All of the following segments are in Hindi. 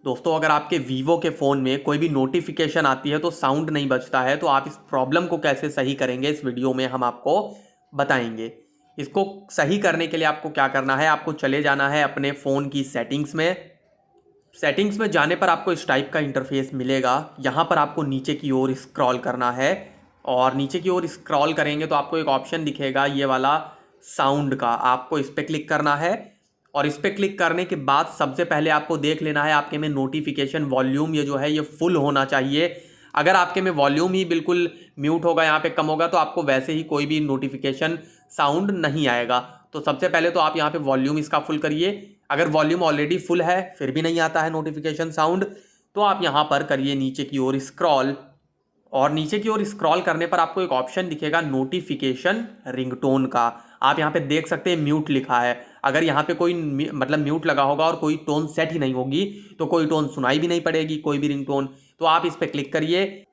दोस्तों अगर आपके वीवो के फ़ोन में कोई भी नोटिफिकेशन आती है तो साउंड नहीं बजता है, तो आप इस प्रॉब्लम को कैसे सही करेंगे इस वीडियो में हम आपको बताएंगे। इसको सही करने के लिए आपको क्या करना है, आपको चले जाना है अपने फ़ोन की सेटिंग्स में। सेटिंग्स में जाने पर आपको इस टाइप का इंटरफेस मिलेगा। यहाँ पर आपको नीचे की ओर स्क्रॉल करना है और नीचे की ओर स्क्रॉल करेंगे तो आपको एक ऑप्शन दिखेगा ये वाला साउंड का, आपको इस पर क्लिक करना है। और इस पर क्लिक करने के बाद सबसे पहले आपको देख लेना है आपके में नोटिफिकेशन वॉल्यूम ये जो है ये फुल होना चाहिए। अगर आपके में वॉल्यूम ही बिल्कुल म्यूट होगा, यहाँ पे कम होगा, तो आपको वैसे ही कोई भी नोटिफिकेशन साउंड नहीं आएगा। तो सबसे पहले तो आप यहाँ पे वॉल्यूम इसका फुल करिए। अगर वॉल्यूम ऑलरेडी फुल है फिर भी नहीं आता है नोटिफिकेशन साउंड, तो आप यहाँ पर करिए नीचे की ओर स्क्रॉल। और नीचे की ओर स्क्रॉल करने पर आपको एक ऑप्शन दिखेगा नोटिफिकेशन रिंगटोन का। आप यहाँ पे देख सकते हैं म्यूट लिखा है। अगर यहाँ पे कोई मतलब म्यूट लगा होगा और कोई टोन सेट ही नहीं होगी तो कोई टोन सुनाई भी नहीं पड़ेगी, कोई भी रिंगटोन। तो आप इस पर क्लिक करिए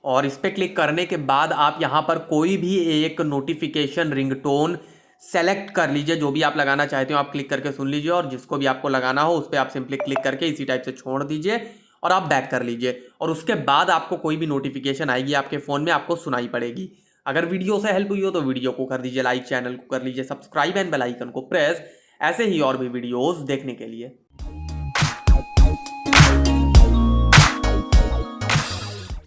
और इस पर क्लिक करने के बाद आप यहाँ पर कोई भी एक नोटिफिकेशन रिंगटोन सेलेक्ट कर लीजिए। जो भी आप लगाना चाहते हो आप क्लिक करके सुन लीजिए और जिसको भी आपको लगाना हो उस पर आप सिंपली क्लिक करके इसी टाइप से छोड़ दीजिए और आप बैक कर लीजिए। और उसके बाद आपको कोई भी नोटिफिकेशन आएगी आपके फ़ोन में आपको सुनाई पड़ेगी। अगर वीडियो से हेल्प हुई हो तो वीडियो को कर दीजिए लाइक, चैनल को कर लीजिए सब्सक्राइब एंड बेल आइकन को प्रेस, ऐसे ही और भी वीडियोस देखने के लिए।